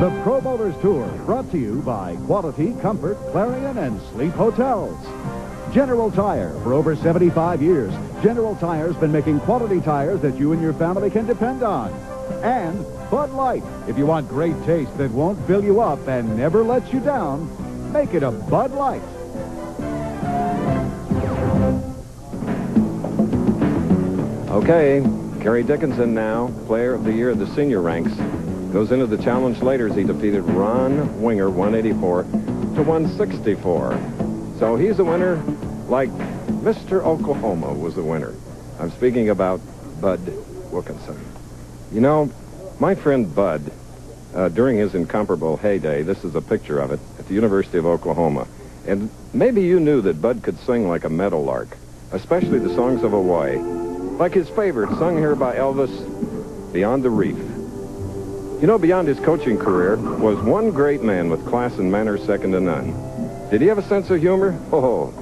The Pro Bowlers Tour, brought to you by Quality, Comfort, Clarion, and Sleep Hotels. General Tire, for over 75 years, General Tire's been making quality tires that you and your family can depend on. And Bud Light, if you want great taste that won't fill you up and never lets you down, make it a Bud Light. Okay, Kerry Dickinson now, player of the year of the senior ranks, goes into the challenge later as he defeated Ron Winger, 184 to 164. So he's a winner like Mr. Oklahoma was the winner. I'm speaking about Bud Wilkinson. You know, my friend Bud, during his incomparable heyday, this is a picture of it, at the University of Oklahoma. And maybe you knew that Bud could sing like a meadowlark, especially the songs of Hawaii. Like his favorite, sung here by Elvis, Beyond the Reef. You know, beyond his coaching career was one great man with class and manners second to none. Did he have a sense of humor? Oh,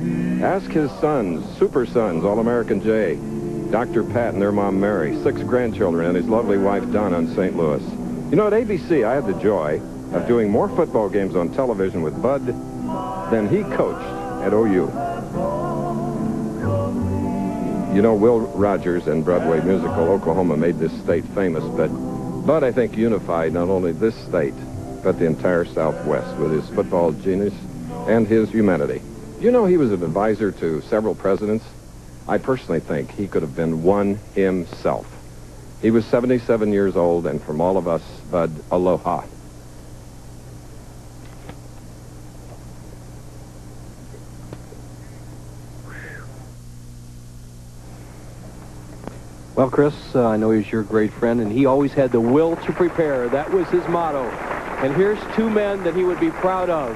ask his sons, super sons, All-American Jay, Dr. Pat and their mom Mary, 6 grandchildren, and his lovely wife Donna in St. Louis. You know, at ABC, I had the joy of doing more football games on television with Bud than he coached at OU. You know, Will Rogers and Broadway musical Oklahoma made this state famous, but Bud, I think, unified not only this state, but the entire Southwest with his football genius and his humanity. You know, he was an advisor to several presidents. I personally think he could have been one himself. He was 77 years old, and from all of us, Bud, aloha. Well, Chris, I know he's your great friend, and he always had the will to prepare. That was his motto. And here's 2 men that he would be proud of.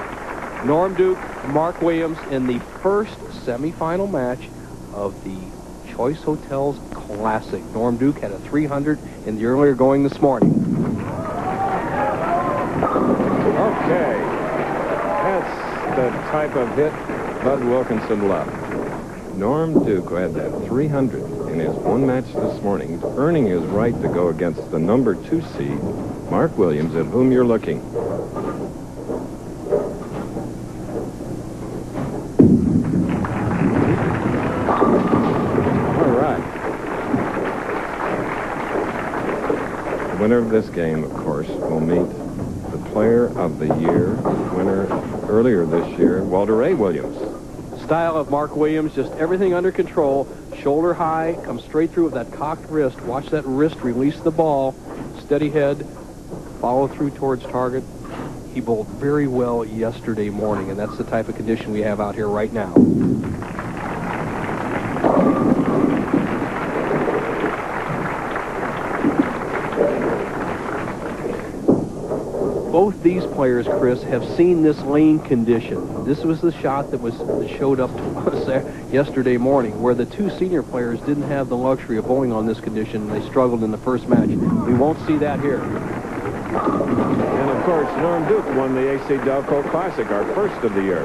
Norm Duke, Mark Williams, in the first semifinal match of the Choice Hotels Classic. Norm Duke had a 300 in the earlier going this morning. Okay. That's the type of hit Bud Wilkinson loved. Norm Duke had that 300 in his one match this morning, earning his right to go against the number 2 seed, Mark Williams, at whom you're looking. All right. The winner of this game, of course, will meet the Player of the Year winner earlier this year, Walter A. Williams. Style of Mark Williams, just everything under control. Shoulder high, comes straight through with that cocked wrist. Watch that wrist release the ball. Steady head, follow through towards target. He bowled very well yesterday morning, and that's the type of condition we have out here right now. Both these players, Chris, have seen this lane condition. This was the shot that showed up to us yesterday morning, where the 2 senior players didn't have the luxury of bowling on this condition. They struggled in the first match. We won't see that here. And, of course, Norm Duke won the AC Delco Classic, our first of the year.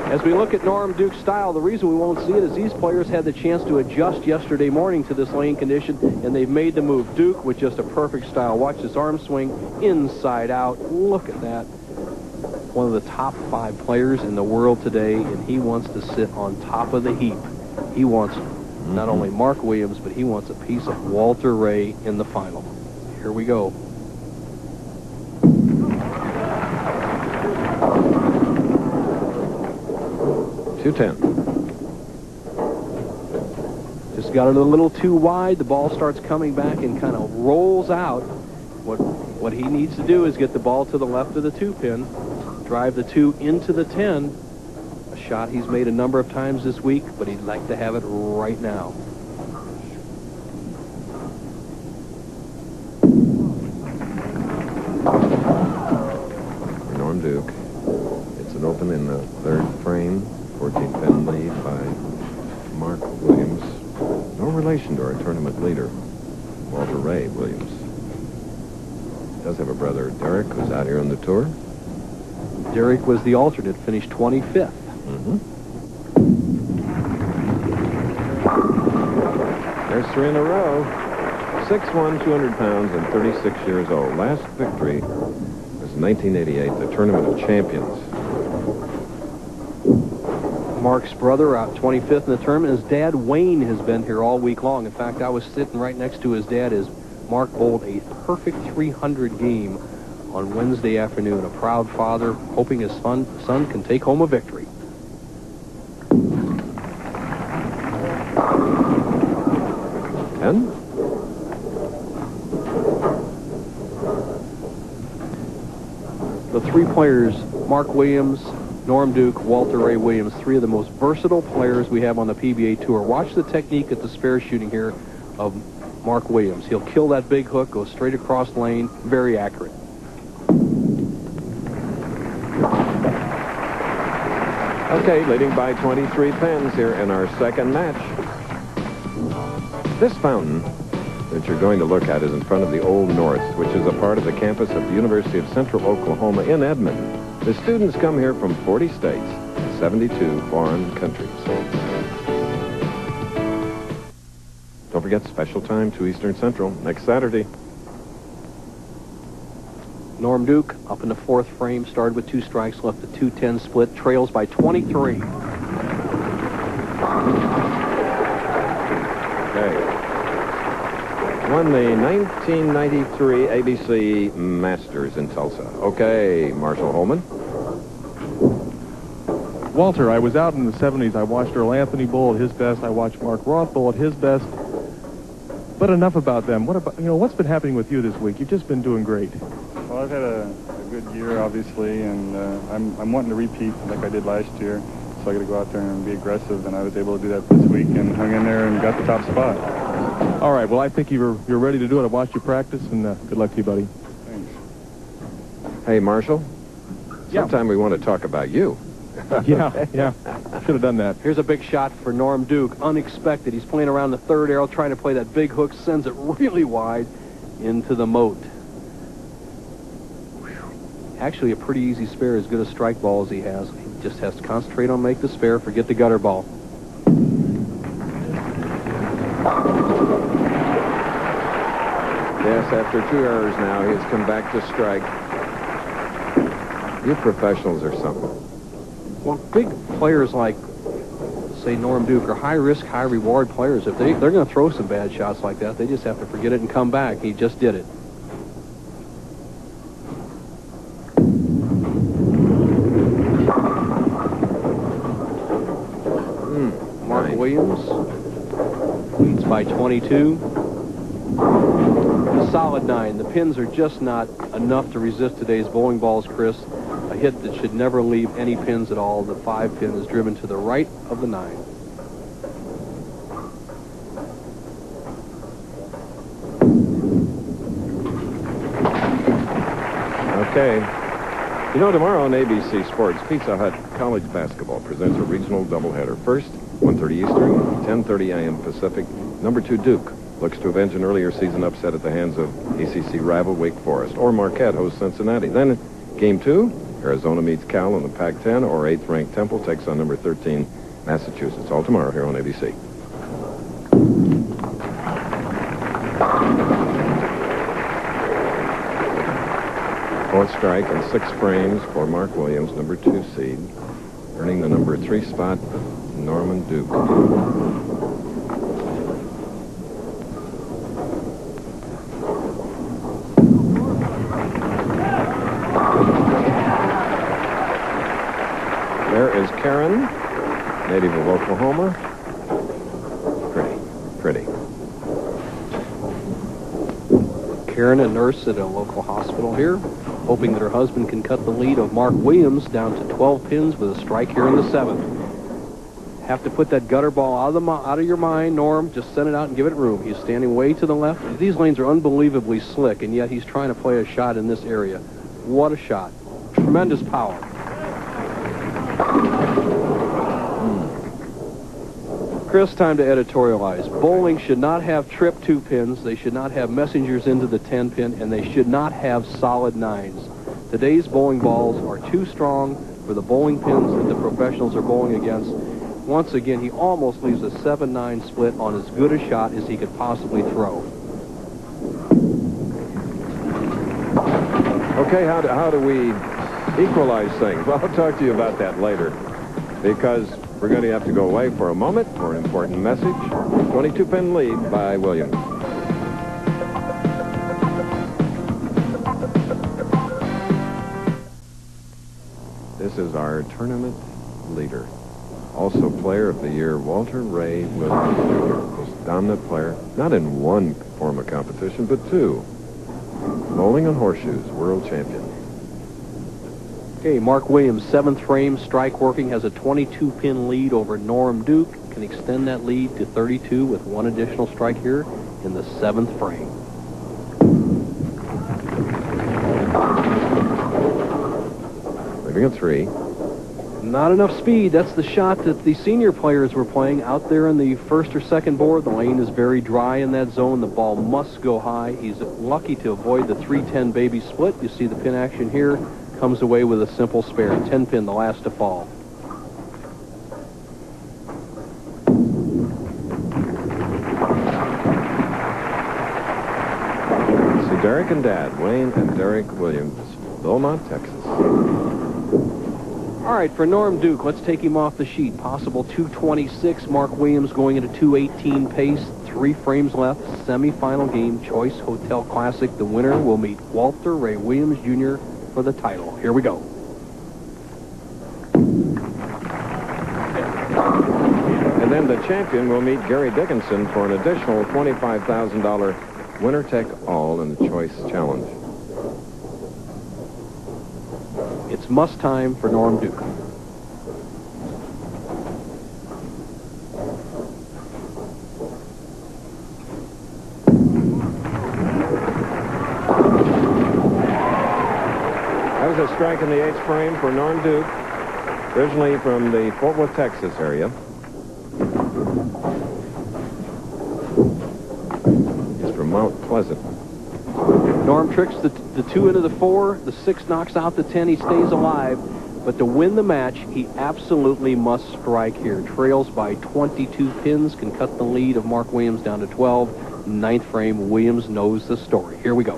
As we look at Norm Duke's style, the reason we won't see it is these players had the chance to adjust yesterday morning to this lane condition, and they've made the move. Duke with just a perfect style. Watch this arm swing inside out. Look at that. One of the top 5 players in the world today, and he wants to sit on top of the heap. He wants not only Mark Williams, but he wants a piece of Walter Ray in the final. Here we go. .210. Just got it a little too wide. The ball starts coming back and kind of rolls out. What he needs to do is get the ball to the left of the 2-pin, drive the 2 into the 10. A shot he's made a number of times this week, but he'd like to have it right now. Norm Duke. It's an open in the 3rd frame. 14-pin lead by Mark Williams. No relation to our tournament leader, Walter Ray Williams. Does have a brother, Derek, who's out here on the tour. Derek was the alternate, finished 25th. There's 3 in a row. 6'1", 200 pounds, and 36 years old. Last victory was 1988, the Tournament of Champions. Mark's brother out 25th in the tournament. His dad, Wayne, has been here all week long. In fact, I was sitting right next to his dad as Mark bowled a perfect 300 game on Wednesday afternoon. A proud father hoping his son can take home a victory. And the three players, Mark Williams, Norm Duke, Walter Ray Williams, three of the most versatile players we have on the PBA Tour. Watch the technique at the spare shooting here of Mark Williams. He'll kill that big hook, go straight across lane, very accurate. okay, leading by 23 pins here in our second match. This fountain that you're going to look at is in front of the Old North, which is a part of the campus of the University of Central Oklahoma in Edmond. The students come here from 40 states and 72 foreign countries. Don't forget, special time, 2 Eastern Central, next Saturday. Norm Duke up in the fourth frame, started with 2 strikes, left the 2-10 split, trails by 23. Okay. Won the 1993 ABC Masters in Tulsa. Okay, Marshall Holman. Walter, I was out in the 70s. I watched Earl Anthony bowl at his best. I watched Mark Roth bowl at his best. But enough about them. What about, what's been happening with you this week? You've just been doing great. Well, I've had a good year, obviously, and I'm wanting to repeat like I did last year. So I got to go out there and be aggressive, and I was able to do that this week and hung in there and got the top spot. All right. Well, I think you're ready to do it. I watched you practice, and good luck to you, buddy. Thanks. Hey, Marshall. Yeah. Sometime we want to talk about you. Yeah. Should have done that. Here's a big shot for Norm Duke. Unexpected. He's playing around the third arrow, trying to play that big hook, sends it really wide into the moat. Whew. Actually, a pretty easy spare, as good a strike ball as he has. He just has to concentrate on make the spare, forget the gutter ball. Yes, after 2 errors now, he's come back to strike. You professionals are something. Well, big players like, say, Norm Duke are high-risk, high-reward players. If they're going to throw some bad shots like that, they just have to forget it and come back. He just did it. Mark Williams leads by 22. A solid 9. The pins are just not enough to resist today's bowling balls, Chris. A hit that should never leave any pins at all. The 5 pin is driven to the right of the 9. Okay. Tomorrow on ABC Sports, Pizza Hut College Basketball presents a regional doubleheader. First, 1:30 Eastern, 10:30 a.m. Pacific. Number 2 Duke looks to avenge an earlier season upset at the hands of ACC rival Wake Forest. Or Marquette hosts Cincinnati. Then, Game 2, Arizona meets Cal in the Pac-10, or 8th-ranked Temple takes on number 13 Massachusetts. All tomorrow here on ABC. Fourth strike and 6 frames for Mark Williams, number 2 seed, earning the number 3 spot, Norman Duke. There is Karen, native of Oklahoma. Pretty. Karen, a nurse at a local hospital here, hoping that her husband can cut the lead of Mark Williams down to 12 pins with a strike here in the 7th. Have to put that gutter ball out of your mind, Norm. Just send it out and give it room. He's standing way to the left. These lanes are unbelievably slick, and yet he's trying to play a shot in this area. What a shot. Tremendous power. Chris, time to editorialize. Bowling should not have trip 2 pins. They should not have messengers into the 10 pin, and they should not have solid 9s. Today's bowling balls are too strong for the bowling pins that the professionals are bowling against. Once again, he almost leaves a 7-9 split on as good a shot as he could possibly throw. Okay, how do we equalize things? Well, I'll talk to you about that later, because we're going to have to go away for a moment for an important message. 22-pin lead by Williams. This is our tournament leader. Also player of the year, Walter Ray Williams Jr. Most dominant player, not in one form of competition, but two. Bowling and horseshoes, world champion. Okay, Mark Williams, 7th frame, strike working, has a 22-pin lead over Norm Duke. Can extend that lead to 32 with one additional strike here in the 7th frame. Leaving at 3. Not enough speed. That's the shot that the senior players were playing out there in the first or second board. The lane is very dry in that zone. The ball must go high. He's lucky to avoid the 310 baby split. You see the pin action here. Comes away with a simple spare. 10-pin, the last to fall. See Derek and Dad, Wayne and Derek Williams, Beaumont, Texas. All right, for Norm Duke, let's take him off the sheet. Possible 226. Mark Williams going into 218 pace. 3 frames left. Semifinal game, Choice Hotel Classic. The winner will meet Walter Ray Williams Jr. for the title. Here we go. And then the champion will meet Gary Dickinson for an additional $25,000 winner take all in the Choice Challenge. It's must time for Norm Duke. That was a strike in the 8th frame for Norm Duke, originally from the Fort Worth, Texas area. He's from Mount Pleasant. Norm tricks the 2 into the 4. The 6 knocks out the 10. He stays alive. But to win the match, he absolutely must strike here. Trails by 22 pins, can cut the lead of Mark Williams down to 12. 9th frame, Williams knows the story. Here we go.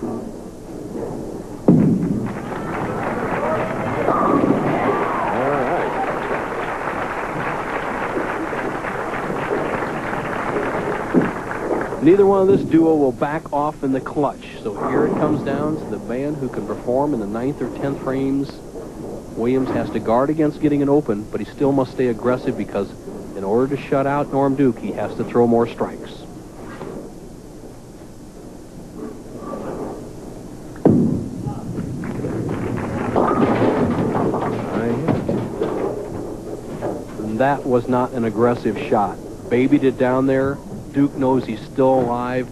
Neither one of this duo will back off in the clutch. So here it comes down to the man who can perform in the 9th or 10th frames. Williams has to guard against getting an open, but he still must stay aggressive because in order to shut out Norm Duke, he has to throw more strikes. And that was not an aggressive shot. Babied it down there. Duke knows he's still alive.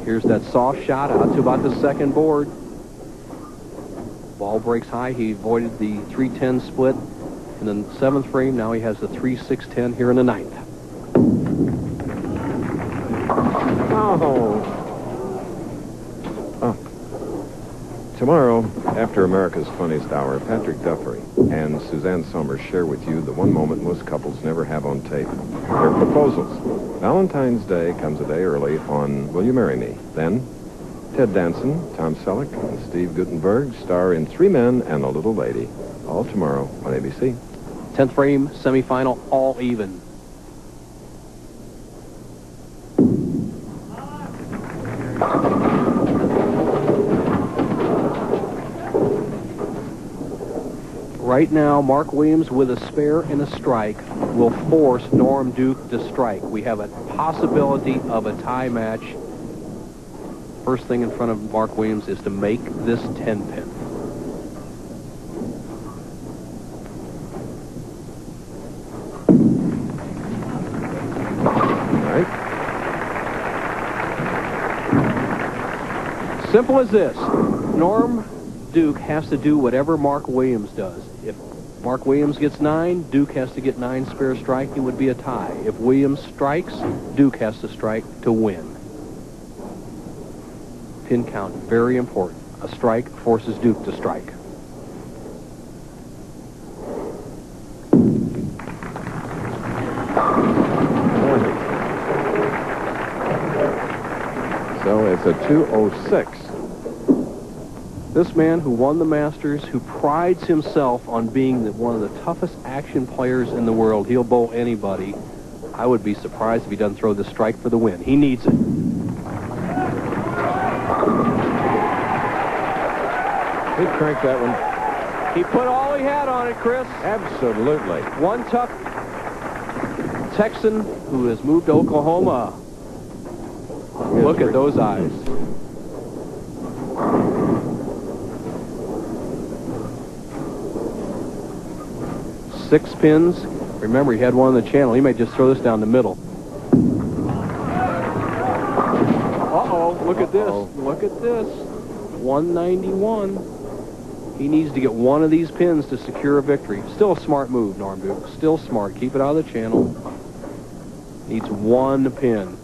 Here's that soft shot out to about the 2nd board. Ball breaks high. He avoided the 310 split in the 7th frame. Now he has the 3-6-10 here in the 9th. Oh. Tomorrow, after America's Funniest Hour, Patrick Duffy and Suzanne Somers share with you the one moment most couples never have on tape. Their proposals. Valentine's Day comes a day early on Will You Marry Me? Then, Ted Danson, Tom Selleck, and Steve Guttenberg star in 3 Men and a Little Lady. All tomorrow on ABC. 10th frame, semifinal, all even. Right now, Mark Williams with a spare and a strike will force Norm Duke to strike. We have a possibility of a tie match. First thing in front of Mark Williams is to make this 10-pin. Simple as this. Norm Duke has to do whatever Mark Williams does. If Mark Williams gets 9, Duke has to get 9 spare strike. It would be a tie. If Williams strikes, Duke has to strike to win. Pin count, very important. A strike forces Duke to strike. So it's a 206. This man who won the Masters, who prides himself on being one of the toughest action players in the world. He'll bowl anybody. I would be surprised if he doesn't throw the strike for the win. He needs it. He cranked that one. He put all he had on it, Chris. Absolutely. One tough Texan who has moved to Oklahoma. Look at those eyes. Six pins. Remember, he had one on the channel. He may just throw this down the middle. Uh-oh, look at this. Look at this. 191. He needs to get one of these pins to secure a victory. Still a smart move, Norm Duke. Still smart. Keep it out of the channel. Needs one pin.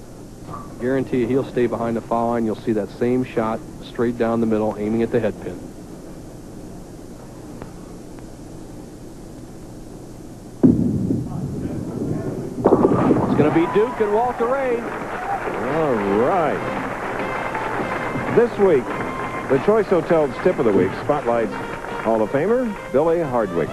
Guarantee you he'll stay behind the foul line. You'll see that same shot straight down the middle, aiming at the head pin. It's going to be Duke and Walter Ray. All right. This week, the Choice Hotels Tip of the Week spotlights Hall of Famer Billy Hardwick.